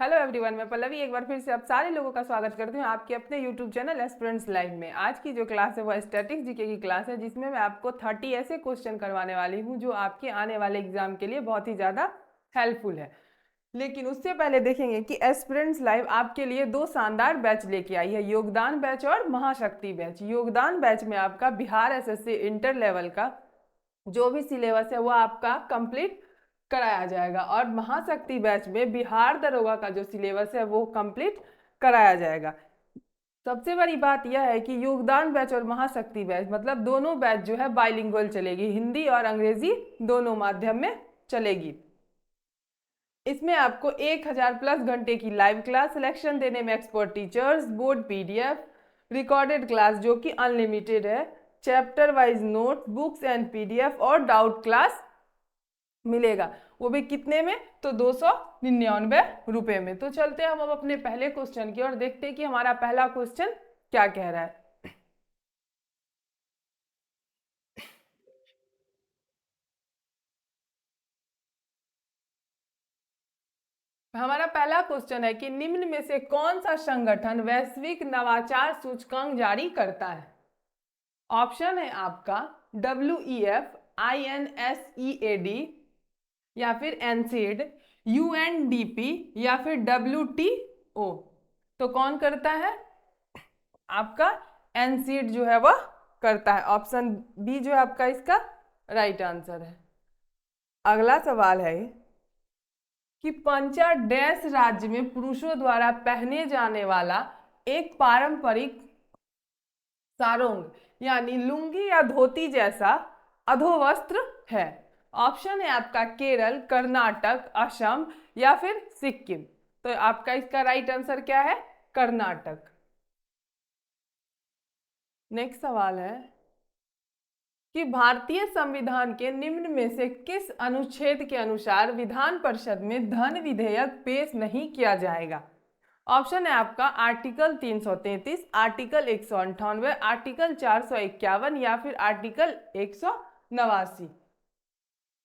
Hello everyone, मैं पल्लवी एक बार फिर से आप सारे लोगों का स्वागत करती हूँ आपके अपने यूट्यूब चैनल एस्पिरेंट्स लाइव में। आज की जो क्लास है वह स्टैटिक्स जीके की क्लास है, जिसमें मैं आपको 30 ऐसे क्वेश्चन करवाने वाली हूँ जो आपके आने वाले एग्जाम के लिए बहुत ही ज़्यादा हेल्पफुल है। लेकिन उससे पहले देखेंगे कि एस्पिरेंट्स लाइव आपके लिए दो शानदार बैच लेके आई है, योगदान बैच और महाशक्ति बैच। योगदान बैच में आपका बिहार एसएससी इंटर लेवल का जो भी सिलेबस है वो आपका कंप्लीट कराया जाएगा और महाशक्ति बैच में बिहार दरोगा का जो सिलेबस है वो कंप्लीट कराया जाएगा। सबसे बड़ी बात यह है कि योगदान बैच और महाशक्ति बैच मतलब दोनों बैच जो है बाइलिंगुअल चलेगी, हिंदी और अंग्रेजी दोनों माध्यम में चलेगी। इसमें आपको 1000 प्लस घंटे की लाइव क्लास, सिलेक्शन देने में expert teachers, board PDF, recorded class जो कि अनलिमिटेड है, chapter wise note, books and PDF और डाउट क्लास मिलेगा। वो भी कितने में? तो 299 रुपये में। तो चलते हैं हम अब अपने पहले क्वेश्चन की और देखते हैं कि हमारा पहला क्वेश्चन क्या कह रहा है। हमारा पहला क्वेश्चन है कि निम्न में से कौन सा संगठन वैश्विक नवाचार सूचकांक जारी करता है? ऑप्शन है आपका WEF, INSEAD या फिर एनसीड, UNDP या फिर WTO। तो कौन करता है? आपका एनसीड जो है वह करता है। ऑप्शन बी जो है आपका इसका राइट आंसर है। अगला सवाल है कि पंचा डैश राज्य में पुरुषों द्वारा पहने जाने वाला एक पारंपरिक सारोंग यानी लुंगी या धोती जैसा अधोवस्त्र है। ऑप्शन है आपका केरल, कर्नाटक, असम या फिर सिक्किम। तो आपका इसका राइट आंसर क्या है? कर्नाटक। नेक्स्ट सवाल है कि भारतीय संविधान के निम्न में से किस अनुच्छेद के अनुसार विधान परिषद में धन विधेयक पेश नहीं किया जाएगा? ऑप्शन है आपका आर्टिकल 333, आर्टिकल 198, आर्टिकल 451 या फिर आर्टिकल 189।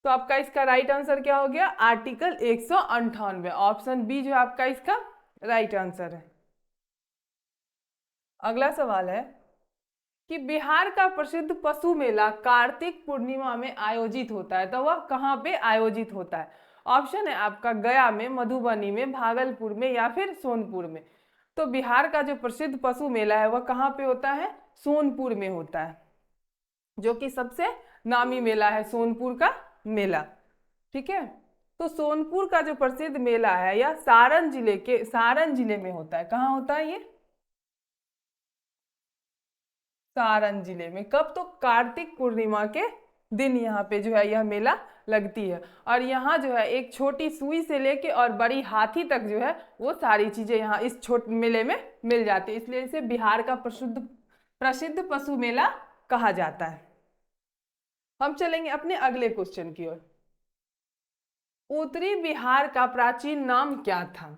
तो आपका इसका राइट आंसर क्या हो गया? आर्टिकल 198। ऑप्शन बी जो आपका इसका राइट आंसर है। अगला सवाल है कि बिहार का प्रसिद्ध पशु मेला कार्तिक पूर्णिमा में आयोजित होता है, तो वह कहाँ पे आयोजित होता है? ऑप्शन है आपका गया में, मधुबनी में, भागलपुर में या फिर सोनपुर में। तो बिहार का जो प्रसिद्ध पशु मेला है वह कहाँ पे होता है? सोनपुर में होता है, जो कि सबसे नामी मेला है सोनपुर का मेला। ठीक है, तो सोनपुर का जो प्रसिद्ध मेला है यह सारण जिले में होता है। कहाँ होता है ये? सारण जिले में। कब? तो कार्तिक पूर्णिमा के दिन यहाँ पे जो है यह मेला लगती है। और यहाँ जो है एक छोटी सुई से लेके और बड़ी हाथी तक जो है वो सारी चीजें यहाँ इस छोटे मेले में मिल जाती है, इसलिए इसे बिहार का प्रसिद्ध प्रसिद्ध पशु मेला कहा जाता है। हम चलेंगे अपने अगले क्वेश्चन की ओर। उत्तरी बिहार का प्राचीन नाम क्या था?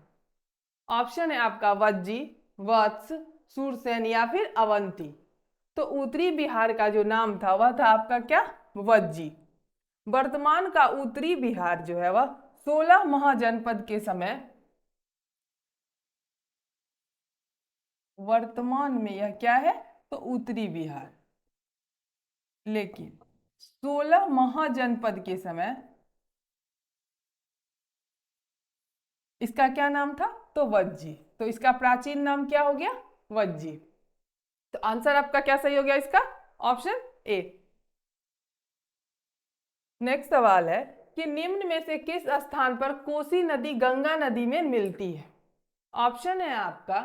ऑप्शन है आपका वज्जी, वत्स, सूरसेन या फिर अवंती। तो उत्तरी बिहार का जो नाम था वह था आपका क्या? वज्जी। वर्तमान का उत्तरी बिहार जो है वह 16 महाजनपद के समय, वर्तमान में यह क्या है? तो उत्तरी बिहार। लेकिन 16 महाजनपद के समय इसका क्या नाम था? तो वज्जी। तो इसका प्राचीन नाम क्या हो गया? वज्जी। तो आंसर आपका क्या सही हो गया इसका? Option A. नेक्स्ट सवाल है कि निम्न में से किस स्थान पर कोसी नदी गंगा नदी में मिलती है? ऑप्शन है आपका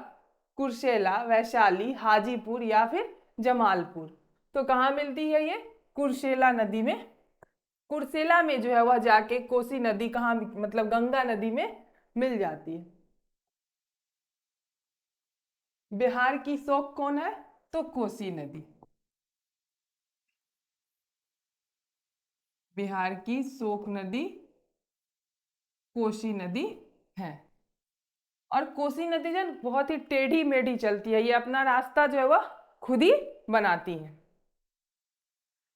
कुर्सेला, वैशाली, हाजीपुर या फिर जमालपुर। तो कहाँ मिलती है ये? कुर्सेला नदी में। कुर्सेला में जो है वह जाके कोसी नदी कहाँ मतलब गंगा नदी में मिल जाती है। बिहार की शोक कौन है? तो कोसी नदी। बिहार की शोक नदी कोसी नदी है। और कोसी नदी जो बहुत ही टेढ़ी मेढ़ी चलती है, ये अपना रास्ता जो है वह खुद ही बनाती है।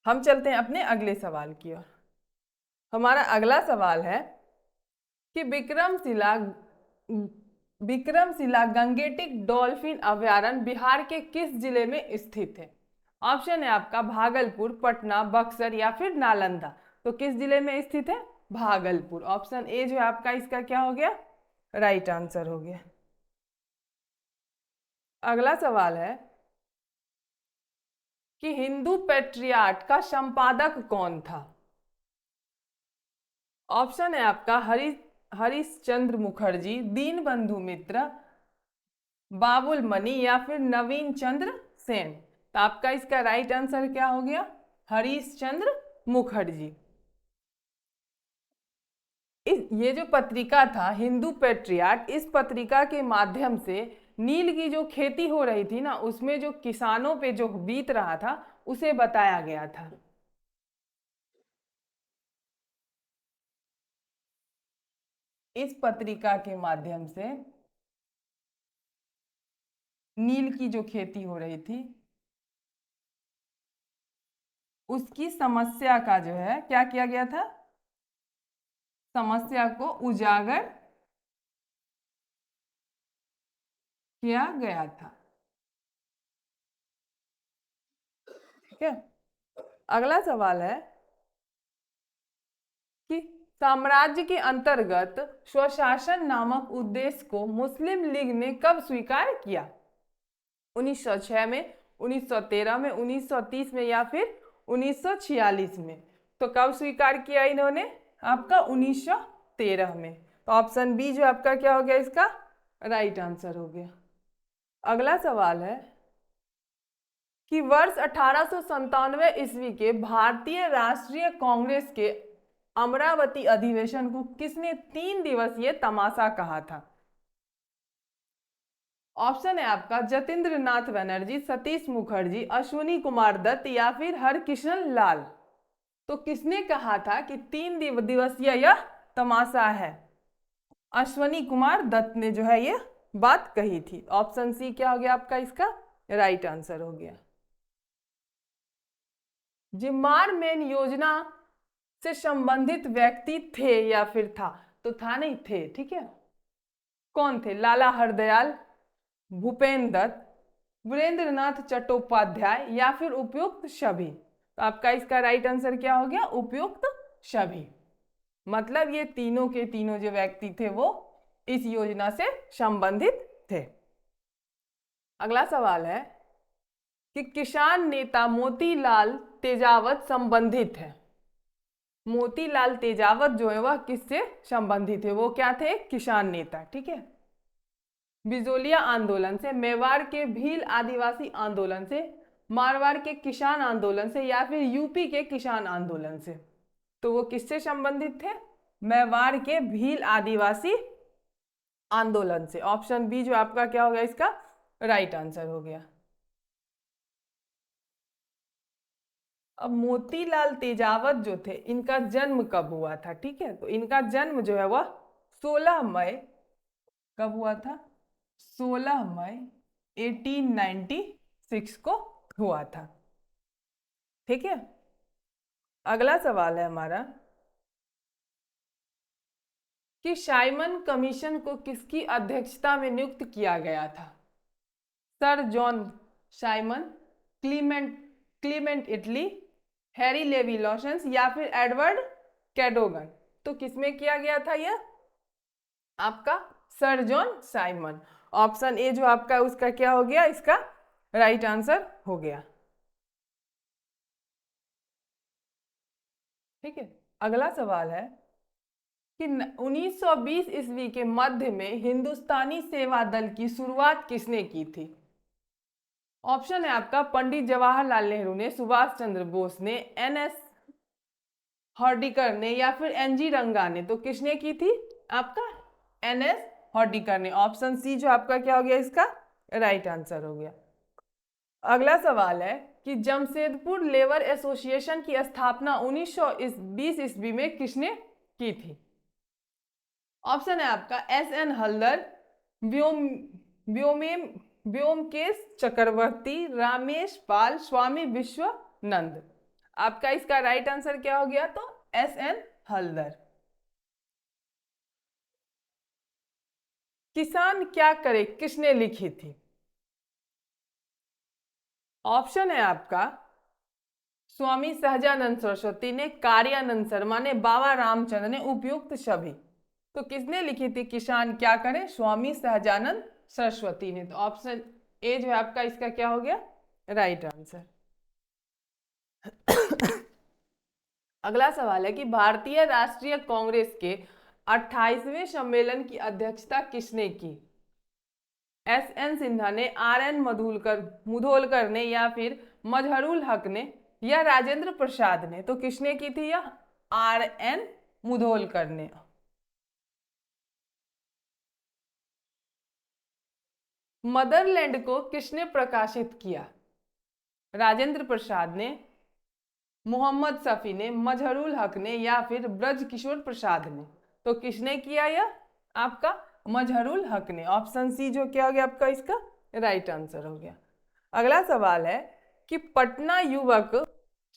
हम चलते हैं अपने अगले सवाल की ओर। हमारा अगला सवाल है कि विक्रमशिला विक्रमशिला गंगेटिक डॉल्फिन अभयारण्य बिहार के किस जिले में स्थित है? ऑप्शन है आपका भागलपुर, पटना, बक्सर या फिर नालंदा। तो किस जिले में स्थित है? भागलपुर। ऑप्शन ए जो है आपका इसका क्या हो गया? राइट आंसर हो गया। अगला सवाल है कि हिंदू पेट्रियार्ट का संपादक कौन था? ऑप्शन है आपका हरिश्चंद्र मुखर्जी, दीनबंधु मित्र, बाबुल मनी या फिर नवीन चंद्र सेन। तो आपका इसका राइट आंसर क्या हो गया? हरिश्चंद्र मुखर्जी। ये जो पत्रिका था हिंदू पेट्रियार्ट, इस पत्रिका के माध्यम से नील की जो खेती हो रही थी ना, उसमें जो किसानों पे जो बीत रहा था उसे बताया गया था। इस पत्रिका के माध्यम से नील की जो खेती हो रही थी उसकी समस्या का जो है क्या किया गया था? समस्या को उजागर किया गया था। ठीक है। अगला सवाल है कि साम्राज्य के अंतर्गत स्वशासन नामक उद्देश्य को मुस्लिम लीग ने कब स्वीकार किया? 1906 में, 1913 में, 1930 में या फिर 1946 में? तो कब स्वीकार किया इन्होंने? आपका 1913 में। तो ऑप्शन बी जो आपका क्या हो गया? इसका राइट आंसर हो गया। अगला सवाल है कि वर्ष 1897 ईस्वी के भारतीय राष्ट्रीय कांग्रेस के अमरावती अधिवेशन को किसने 3 दिवसीय तमाशा कहा था? ऑप्शन है आपका जतेंद्र नाथ बनर्जी, सतीश मुखर्जी, अश्विनी कुमार दत्त या फिर हरकिशन लाल। तो किसने कहा था कि 3 दिवसीय यह तमाशा है? अश्विनी कुमार दत्त ने जो है ये बात कही थी। ऑप्शन सी क्या हो गया आपका? इसका राइट आंसर हो गया। जिम्मार मेन योजना से संबंधित व्यक्ति थे या फिर था? तो था नहीं, थे। ठीक है। कौन थे? लाला हरदयाल, भूपेन दत्त, वीरेंद्र नाथ चट्टोपाध्याय या फिर उपयुक्त सभी। तो आपका इसका राइट आंसर क्या हो गया? उपयुक्त सभी। मतलब ये तीनों के तीनों जो व्यक्ति थे वो इस योजना से संबंधित थे। अगला सवाल है कि किसान नेता मोतीलाल तेजावत संबंधित है। मोतीलाल तेजावत जो है वह किससे संबंधित है? वो क्या थे? किसान नेता। ठीक है। बिजोलिया आंदोलन से, मेवाड़ के भील आदिवासी आंदोलन से, मारवाड़ के किसान आंदोलन से या फिर यूपी के किसान आंदोलन से? तो वो किससे संबंधित थे? मेवाड़ के भील आदिवासी आंदोलन से। ऑप्शन बी जो आपका क्या हो गया? इसका राइट आंसर हो गया। अब मोतीलाल तेजावत जो थे इनका जन्म कब हुआ था? ठीक है। तो इनका जन्म जो है वह 16 मई, कब हुआ था? 16 मई 1896 को हुआ था। ठीक है। अगला सवाल है हमारा कि साइमन कमीशन को किसकी अध्यक्षता में नियुक्त किया गया था? Sir John Simon, Clement Clement Attlee, Harry Levy Lawson या फिर एडवर्ड कैडोगन? तो किसमें किया गया था यह? आपका sir John Simon. Option A जो आपका उसका क्या हो गया? इसका राइट आंसर हो गया। ठीक है। अगला सवाल है कि 1920 ईस्वी के मध्य में हिंदुस्तानी सेवा दल की शुरुआत किसने की थी? ऑप्शन है आपका पंडित जवाहरलाल नेहरू ने, सुभाष चंद्र बोस ने, एनएस हॉर्डिकर ने या फिर एनजी रंगा ने? तो किसने की थी? आपका एनएस हॉर्डिकर ने। ऑप्शन सी जो आपका क्या हो गया? इसका राइट आंसर हो गया। अगला सवाल है कि जमशेदपुर लेबर एसोसिएशन की स्थापना 1920 ईस्वी में किसने की थी? ऑप्शन है आपका एस एन हल्दर, व्योम व्योमेम व्योमकेश चक्रवर्ती, रामेश पाल, स्वामी विश्वनंद। आपका इसका राइट आंसर क्या हो गया? तो एस एन हल्दर। किसान क्या करे किसने लिखी थी? ऑप्शन है आपका स्वामी सहजानंद सरस्वती ने, कार्यानंद शर्मा ने, बाबा रामचंद्र ने, उपयुक्त सभी। तो किसने लिखी थी किसान क्या करे? स्वामी सहजानंद सरस्वती ने। तो ऑप्शन ए जो है आपका इसका क्या हो गया? Right answer. अगला सवाल है कि भारतीय राष्ट्रीय कांग्रेस के 28वें सम्मेलन की अध्यक्षता किसने की? एस.एन. सिन्हा ने, आर.एन. मुधोलकर ने, या फिर मजहरुल हक ने, या राजेंद्र प्रसाद ने? तो किसने की थी यह? आर.एन. मुधोलकर ने। मदरलैंड को किसने प्रकाशित किया? राजेंद्र प्रसाद ने, मोहम्मद शफी ने, मजहरुल हक ने, या फिर ब्रज किशोर प्रसाद ने? तो किसने किया यह? आपका मजहरुल हक ने। ऑप्शन सी जो क्या हो गया आपका इसका राइट आंसर हो गया। अगला सवाल है कि पटना युवक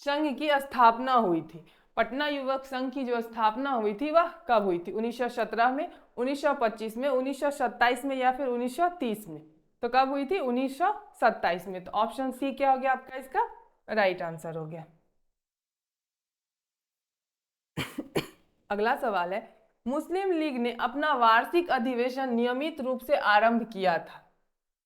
संघ की स्थापना हुई थी। पटना युवक संघ की जो स्थापना हुई थी वह कब हुई थी? 1917 में, 1925 में, 1927 में, या फिर 1930 में? तो कब हुई थी? 1927 में। तो ऑप्शन सी क्या हो गया आपका इसका राइट आंसर हो गया। अगला सवाल है मुस्लिम लीग ने अपना वार्षिक अधिवेशन नियमित रूप से आरंभ किया था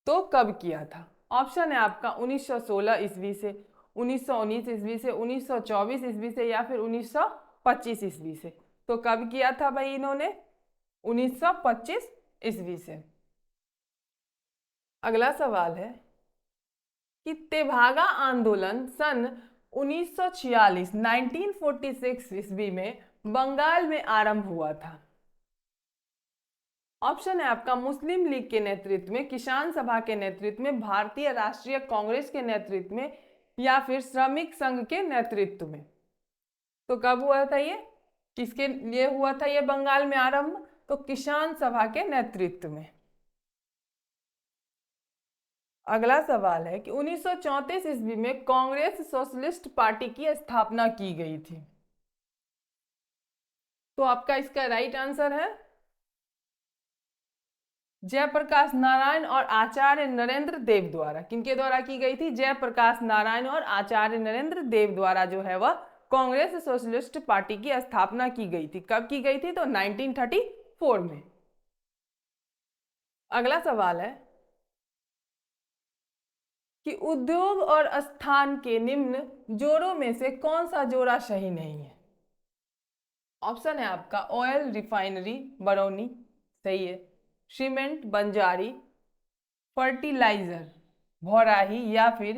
तो कब किया था? ऑप्शन है आपका 1916 ईस्वी से, 1919 ईस्वी से, 1924 ईस्वी से, या फिर 1925 ईस्वी से? तो कब किया था भाई इन्होंने? 1925 ईस्वी से। अगला सवाल है कि तेभागा आंदोलन सन 1946 1946 ईस्वी में बंगाल में आरंभ हुआ था। ऑप्शन है आपका मुस्लिम लीग के नेतृत्व में, किसान सभा के नेतृत्व में, भारतीय राष्ट्रीय कांग्रेस के नेतृत्व में, या फिर श्रमिक संघ के नेतृत्व में? तो कब हुआ था ये? किसके लिए हुआ था ये बंगाल में आरंभ? तो किसान सभा के नेतृत्व में। अगला सवाल है कि 1934 ईस्वी में कांग्रेस सोशलिस्ट पार्टी की स्थापना की गई थी। तो आपका इसका राइट आंसर है जयप्रकाश नारायण और आचार्य नरेंद्र देव द्वारा। किनके द्वारा की गई थी? जयप्रकाश नारायण और आचार्य नरेंद्र देव द्वारा जो है वह कांग्रेस सोशलिस्ट पार्टी की स्थापना की गई थी। कब की गई थी? तो 1934 में। अगला सवाल है कि उद्योग और स्थान के निम्न जोड़ों में से कौन सा जोड़ा सही नहीं है? ऑप्शन है आपका ऑयल रिफाइनरी बरौनी, सही है। सीमेंट बंजारी, फर्टिलाइजर भौराही, या फिर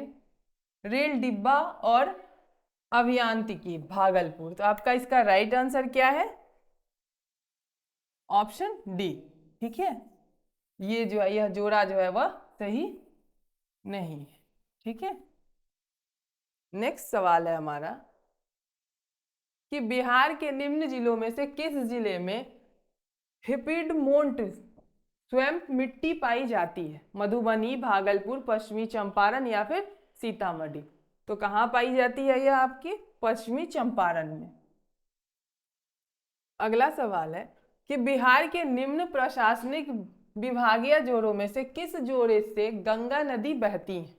रेल डिब्बा और अभियांत्रिकी भागलपुर? तो आपका इसका राइट आंसर क्या है? Option D. ठीक है, ये जो है यह जोड़ा जो है वह सही नहीं है। ठीक है, नेक्स्ट सवाल है हमारा कि बिहार के निम्न जिलों में से किस जिले में हिपिडमोन्ट स्वयं मिट्टी पाई जाती है? मधुबनी, भागलपुर, पश्चिमी चंपारण, या फिर सीतामढ़ी? तो कहाँ पाई जाती है यह आपकी? पश्चिमी चंपारण में। अगला सवाल है कि बिहार के निम्न प्रशासनिक विभागीय जोड़ों में से किस जोड़े से गंगा नदी बहती है?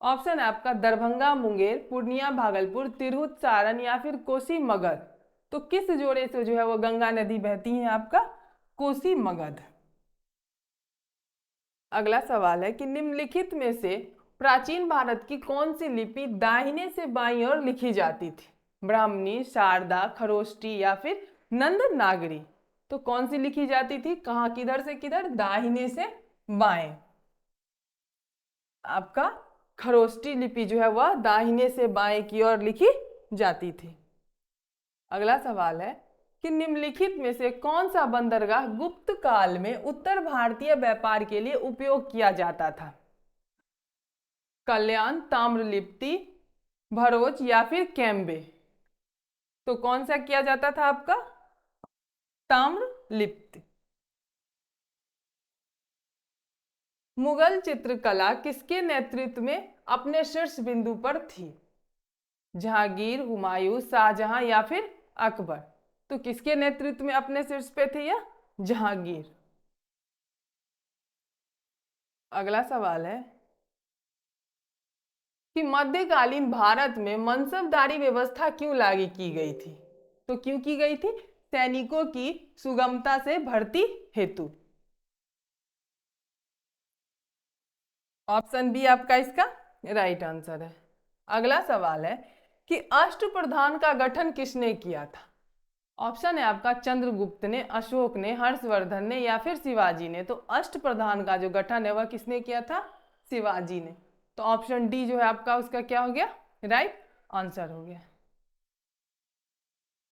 ऑप्शन है आपका दरभंगा मुंगेर, पूर्णिया भागलपुर, तिरहुत सारण, या फिर कोसी मगध? तो किस जोड़े से जो है वो गंगा नदी बहती है? आपका कोसी मगध। अगला सवाल है कि निम्नलिखित में से प्राचीन भारत की कौन सी लिपि दाहिने से बाईं ओर लिखी जाती थी? ब्राह्मणी, शारदा, खरोष्टी, या फिर नंद नागरी? तो कौन सी लिखी जाती थी? कहाँ किधर से किधर? दाहिने से बाएं। आपका खरोष्टी लिपि जो है वह दाहिने से बाएं की ओर लिखी जाती थी। अगला सवाल है कि निम्नलिखित में से कौन सा बंदरगाह गुप्त काल में उत्तर भारतीय व्यापार के लिए उपयोग किया जाता था? कल्याण, ताम्रलिप्ति, भरोच, या फिर कैम्बे? तो कौन सा किया जाता था आपका? ताम्रलिप्ति। मुगल चित्रकला किसके नेतृत्व में अपने शीर्ष बिंदु पर थी? जहांगीर, हुमायूं, शाहजहां, या फिर अकबर? तो किसके नेतृत्व में अपने शीर्ष पे थी यह? जहांगीर। अगला सवाल है कि मध्यकालीन भारत में मनसबदारी व्यवस्था क्यों लागू की गई थी? तो क्यों की गई थी? सैनिकों की सुगमता से भर्ती हेतु। ऑप्शन बी आपका इसका राइट आंसर है। अगला सवाल है कि अष्टप्रधान का गठन किसने किया था? ऑप्शन है आपका चंद्रगुप्त ने, अशोक ने, हर्षवर्धन ने या फिर शिवाजी ने। तो अष्टप्रधान का जो गठन है वह किसने किया था? शिवाजी ने। तो ऑप्शन डी जो है आपका उसका क्या हो गया? राइट आंसर हो गया।